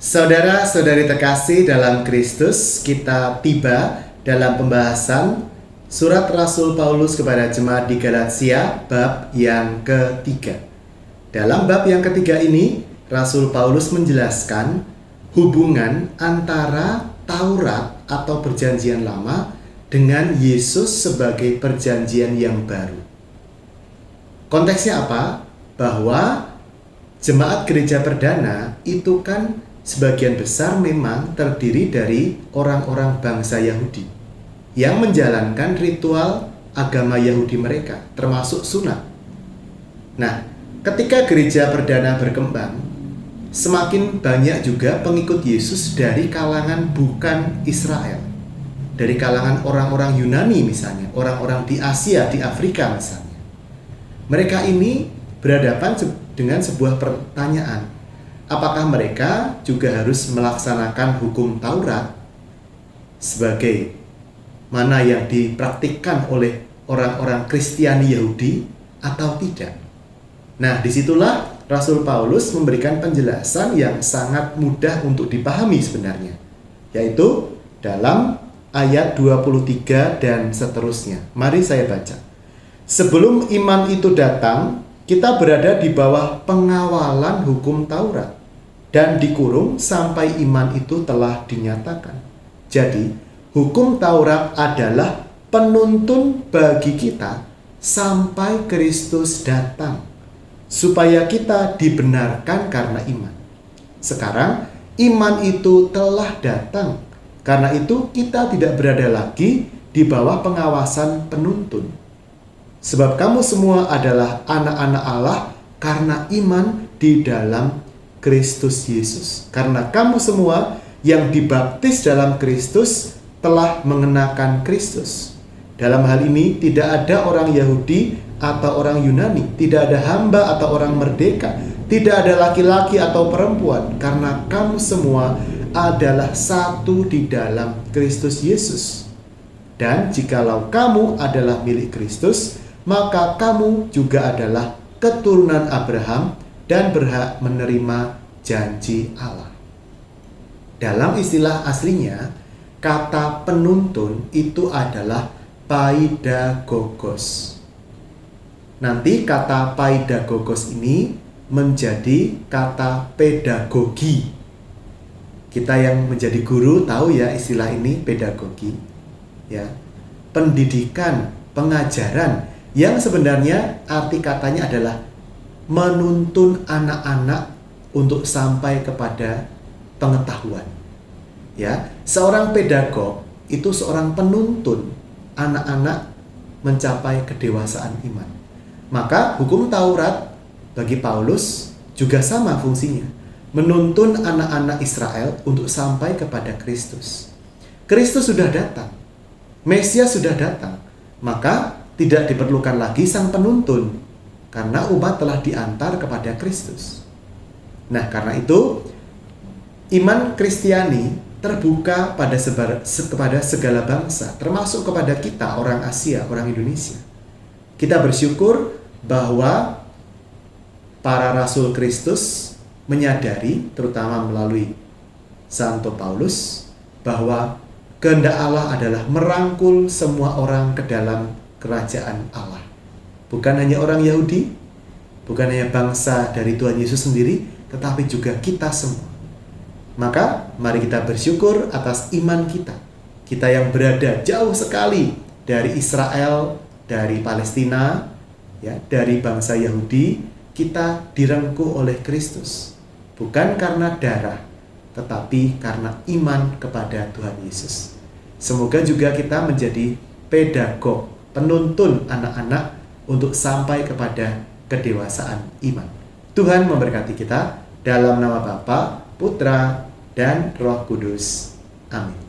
Saudara-saudari terkasih dalam Kristus, kita tiba dalam pembahasan surat Rasul Paulus kepada jemaat di Galatia bab yang ketiga. Dalam bab yang ketiga ini, Rasul Paulus menjelaskan hubungan antara Taurat atau perjanjian lama dengan Yesus sebagai perjanjian yang baru. Konteksnya apa? Bahwa jemaat gereja perdana itu kan sebagian besar memang terdiri dari orang-orang bangsa Yahudi yang menjalankan ritual agama Yahudi mereka, termasuk sunat. Nah, ketika gereja perdana berkembang, semakin banyak juga pengikut Yesus dari kalangan bukan Israel, dari kalangan orang-orang Yunani misalnya, orang-orang di Asia, di Afrika misalnya. Mereka ini berhadapan dengan sebuah pertanyaan. Apakah mereka juga harus melaksanakan hukum Taurat sebagai mana yang dipraktikkan oleh orang-orang Kristiani Yahudi atau tidak? Nah, disitulah Rasul Paulus memberikan penjelasan yang sangat mudah untuk dipahami sebenarnya, yaitu dalam ayat 23 dan seterusnya. Mari saya baca. Sebelum iman itu datang, kita berada di bawah pengawalan hukum Taurat dan dikurung sampai iman itu telah dinyatakan. Jadi, hukum Taurat adalah penuntun bagi kita sampai Kristus datang, supaya kita dibenarkan karena iman. Sekarang, iman itu telah datang. Karena itu, kita tidak berada lagi di bawah pengawasan penuntun. Sebab kamu semua adalah anak-anak Allah karena iman di dalam Kristus Yesus. Karena kamu semua yang dibaptis dalam Kristus telah mengenakan Kristus. Dalam hal ini tidak ada orang Yahudi atau orang Yunani, tidak ada hamba atau orang merdeka, tidak ada laki-laki atau perempuan, karena kamu semua adalah satu di dalam Kristus Yesus. Dan jikalau kamu adalah milik Kristus, maka kamu juga adalah keturunan Abraham dan berhak menerima janji Allah. Dalam istilah aslinya, kata penuntun itu adalah paidagogos. Nanti kata paidagogos ini menjadi kata pedagogi. Kita yang menjadi guru tahu ya istilah ini, pedagogi. Ya, pendidikan, pengajaran, yang sebenarnya arti katanya adalah menuntun anak-anak untuk sampai kepada pengetahuan. Ya, seorang pedagog itu seorang penuntun anak-anak mencapai kedewasaan iman. Maka hukum Taurat bagi Paulus juga sama fungsinya, menuntun anak-anak Israel untuk sampai kepada Kristus. Kristus sudah datang, Mesias sudah datang, maka tidak diperlukan lagi sang penuntun, karena umat telah diantar kepada Kristus. Nah, karena itu iman Kristiani terbuka kepada segala bangsa, termasuk kepada kita orang Asia, orang Indonesia. Kita bersyukur bahwa para rasul Kristus menyadari, terutama melalui Santo Paulus, bahwa kehendak Allah adalah merangkul semua orang ke dalam kerajaan Allah. Bukan hanya orang Yahudi, bukan hanya bangsa dari Tuhan Yesus sendiri, tetapi juga kita semua. Maka mari kita bersyukur atas iman kita. Kita yang berada jauh sekali dari Israel, dari Palestina, ya, dari bangsa Yahudi, kita direngkuh oleh Kristus. Bukan karena darah, tetapi karena iman kepada Tuhan Yesus. Semoga juga kita menjadi pedagog, penuntun anak-anak untuk sampai kepada kedewasaan iman. Tuhan memberkati kita dalam nama Bapa, Putra, dan Roh Kudus. Amin.